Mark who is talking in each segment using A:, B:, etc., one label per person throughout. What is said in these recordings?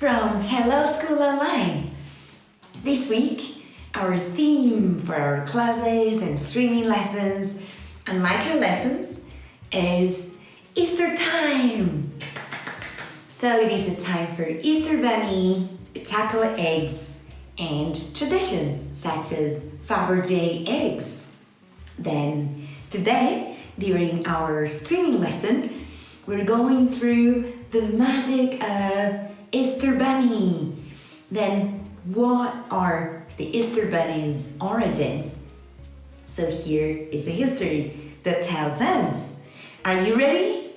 A: from Hello School Online. This week, our theme for our classes and streaming lessons and micro lessons is Easter time. So it is a time for Easter bunny, chocolate eggs, and traditions such as Fabergé eggs. Then today, during our streaming lesson, we're going through the magic of Easter bunny. Then what are the Easter bunny's origins? So here is a history that tells us. Are you ready?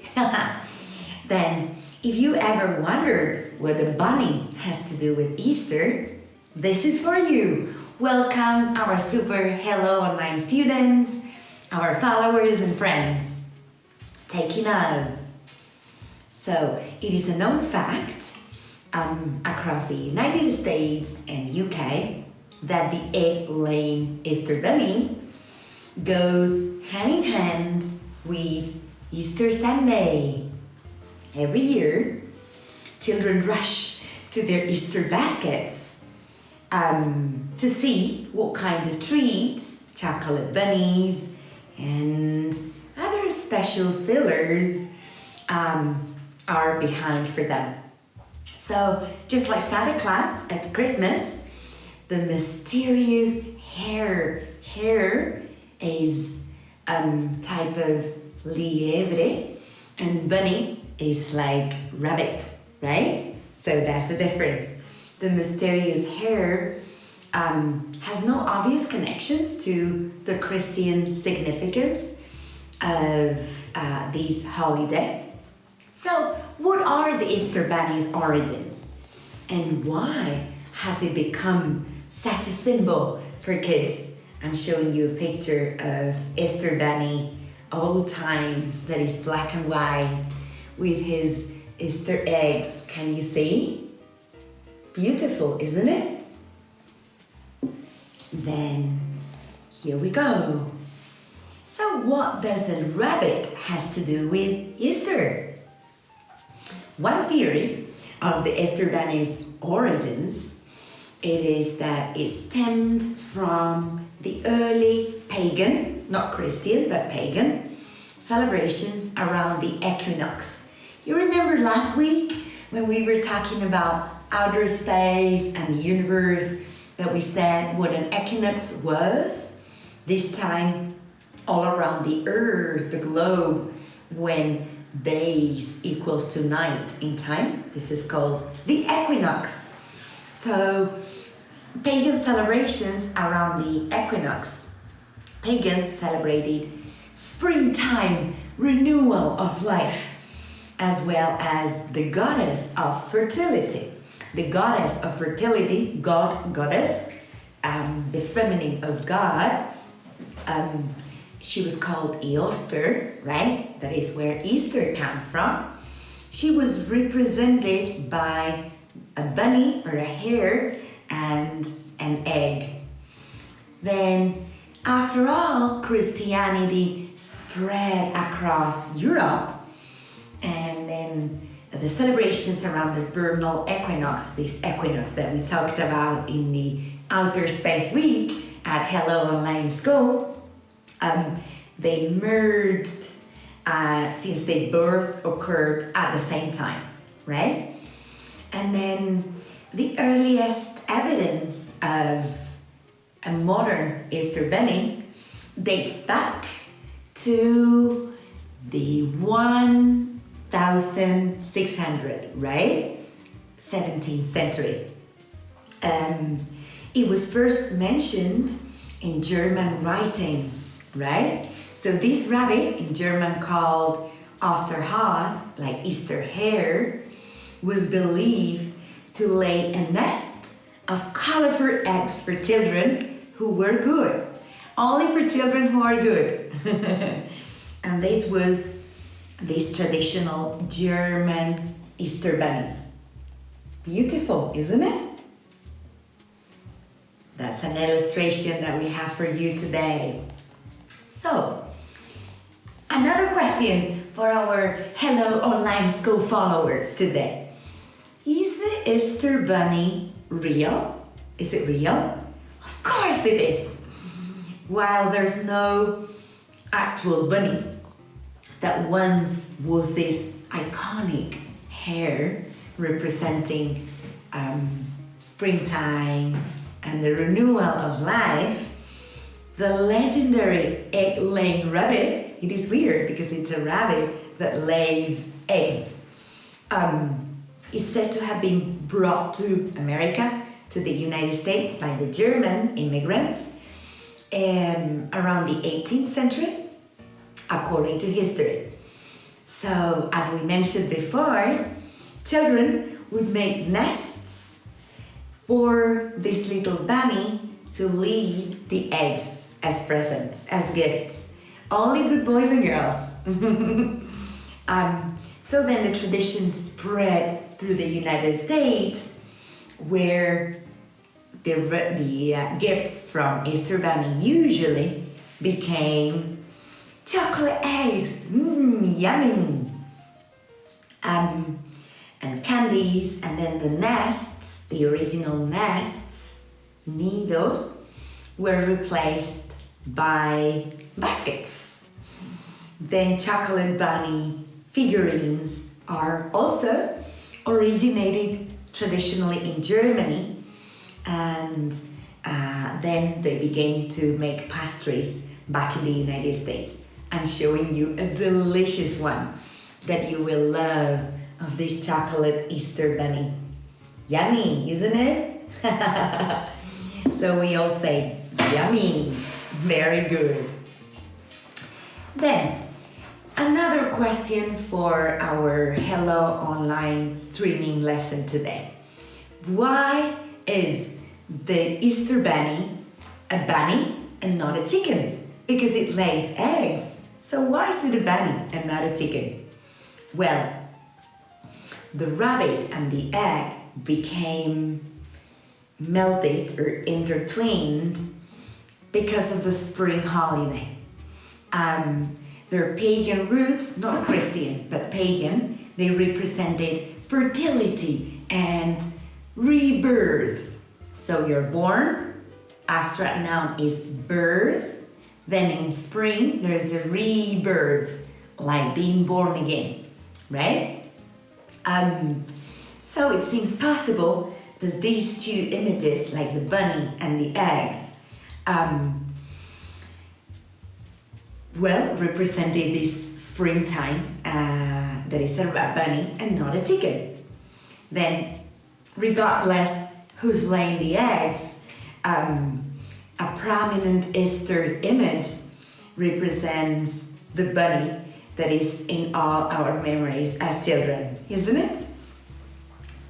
A: Then, if you ever wondered what the bunny has to do with Easter, this is for you. Welcome our super Hello Online students, our followers and friends. Taking off. So, it is a known fact across the United States and UK that the egg-laying Easter bunny goes hand in hand with Easter Sunday. Every year, children rush to their Easter baskets to see what kind of treats, chocolate bunnies, and other special fillers are behind for them. So, just like Santa Claus at Christmas, the mysterious hare is type of lièvre, and bunny is like rabbit, right? So that's the difference. The mysterious hare has no obvious connections to the Christian significance of this holiday. So, what are the Easter bunny's origins? And why has it become such a symbol for kids? I'm showing you a picture of Easter bunny, old times, that is black and white, with his Easter eggs. Can you see? Beautiful, isn't it? Then, here we go. So what does a rabbit has to do with Easter? One theory of the Easter bunny's origins, it is that it stemmed from the early pagan, not Christian, but pagan, celebrations around the equinox. You remember last week when we were talking about outer space and the universe, that we said what an equinox was? This time all around the earth, the globe, when days equals to night in time. This is called the equinox. So pagan celebrations around the equinox. Pagans celebrated springtime, renewal of life, as well as the goddess of fertility. The goddess of fertility, goddess, the feminine of God, she was called Eoster, right? That is where Easter comes from. She was represented by a bunny or a hare and an egg. Then, after all, Christianity spread across Europe, and then the celebrations around the vernal equinox, this equinox that we talked about in the Outer Space Week at Hello Online School, they merged since their birth occurred at the same time, right? And then the earliest evidence of a modern Easter bunny dates back to the 1600, right? 17th century. It was first mentioned in German writings, right? So this rabbit, in German called Osterhase, like Easter hare, was believed to lay a nest of colorful eggs for children who were good. Only for children who are good. And this was this traditional German Easter bunny. Beautiful, isn't it? That's an illustration that we have for you today. So, another question for our Hello Online School followers today. Is the Easter Bunny real? Is it real? Of course it is. While there's no actual bunny that once was this iconic hare representing springtime and the renewal of life, the legendary egg-laying rabbit, it is weird because it's a rabbit that lays eggs, is said to have been brought to America, to the United States by the German immigrants around the 18th century, according to history. So, as we mentioned before, children would make nests for this little bunny to leave the eggs as presents, as gifts. Only good boys and girls. So then the tradition spread through the United States, where the gifts from Easter Bunny usually became chocolate eggs, yummy, and candies, and then the nests, the original nests, nidos, were replaced by baskets. Then chocolate bunny figurines are also originated traditionally in Germany, and then they began to make pastries back in the United States. I'm showing you a delicious one that you will love of this chocolate Easter bunny. Yummy, isn't it? So we all say, yummy, very good. Then, another question for our Hello Online streaming lesson today. Why is the Easter bunny a bunny and not a chicken? Because it lays eggs. So why is it a bunny and not a chicken? Well, the rabbit and the egg became melted or intertwined because of the spring holiday. Their pagan roots, not Christian, but pagan, they represented fertility and rebirth. So you're born, abstract noun is birth, then in spring there's a rebirth, like being born again, right? So it seems possible that these two images, like the bunny and the eggs, represented this springtime that is a bunny and not a chicken. Then, regardless who's laying the eggs, a prominent Easter image represents the bunny that is in all our memories as children, isn't it?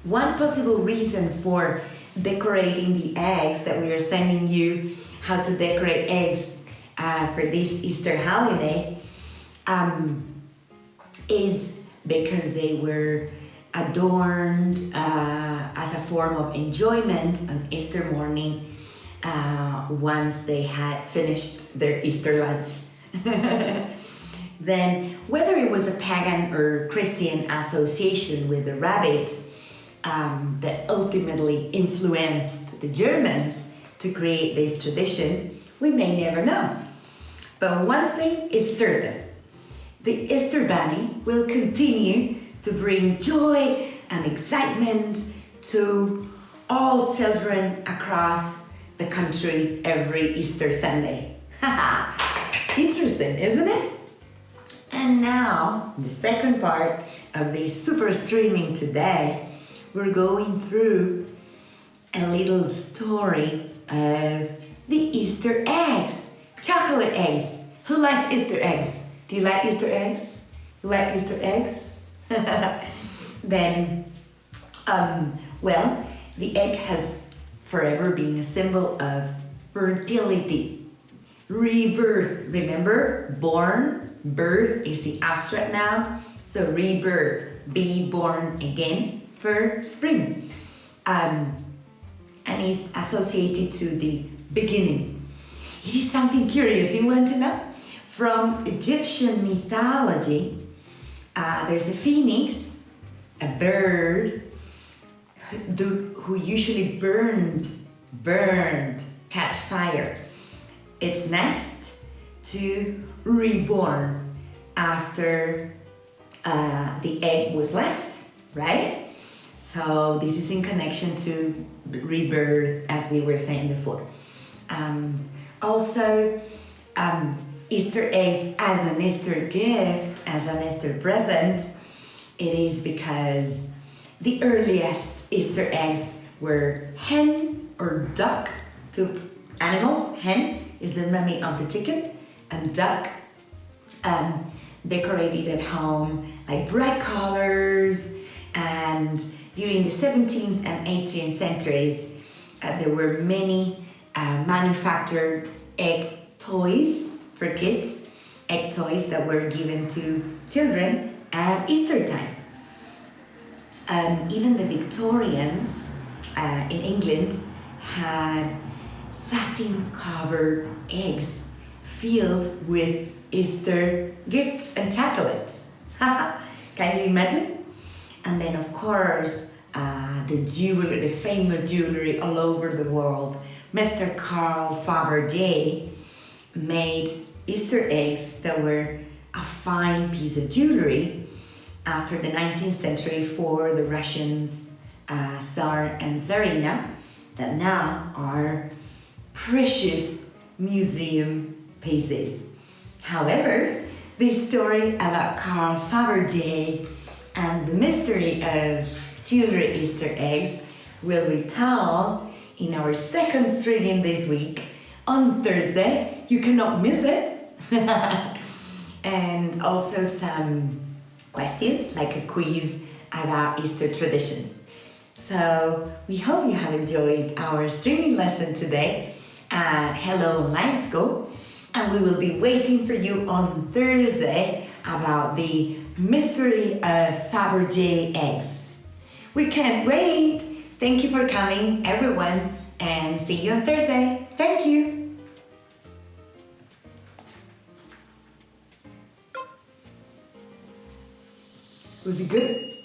A: One possible reason for decorating the eggs that we are sending you how to decorate eggs for this Easter holiday is because they were adorned as a form of enjoyment on Easter morning once they had finished their Easter lunch. Then, whether it was a pagan or Christian association with the rabbit that ultimately influenced the Germans to create this tradition, we may never know. But one thing is certain: the Easter Bunny will continue to bring joy and excitement to all children across the country every Easter Sunday. Interesting, isn't it? And now, the second part of this super streaming today, we're going through a little story of the Easter eggs. Chocolate eggs. Who likes Easter eggs? Do you like Easter eggs? You like Easter eggs? Then, the egg has forever been a symbol of fertility, rebirth. Remember, born, birth is the abstract noun. So rebirth, be born again for spring. And is associated to the beginning. It is something curious you want to know? From Egyptian mythology, there's a phoenix, a bird, who usually catch fire. Its nest to reborn after the egg was left, right? So this is in connection to rebirth, as we were saying before. Also, Easter eggs as an Easter gift, as an Easter present, it is because the earliest Easter eggs were hen or duck, two animals. Hen is the mummy of the chicken, and duck decorated at home, like bright colors. And during the 17th and 18th centuries, there were many manufactured egg toys for kids, egg toys that were given to children at Easter time. Even the Victorians in England had satin-covered eggs filled with Easter gifts and chocolates. Can you imagine? And then, of course, the famous jewelry all over the world. Mr. Carl Fabergé made Easter eggs that were a fine piece of jewelry after the 19th century for the Russians, Tsar and Tsarina, that now are precious museum pieces. However, this story about Carl Fabergé and the mystery of jewelry Easter eggs will be told in our second streaming this week on Thursday. You cannot miss it. And also some questions, like a quiz about Easter traditions. So we hope you have enjoyed our streaming lesson today at Hello Online School, and we will be waiting for you on Thursday about the mystery of Fabergé eggs. We can't wait! Thank you for coming, everyone, and see you on Thursday. Thank you! Was it good?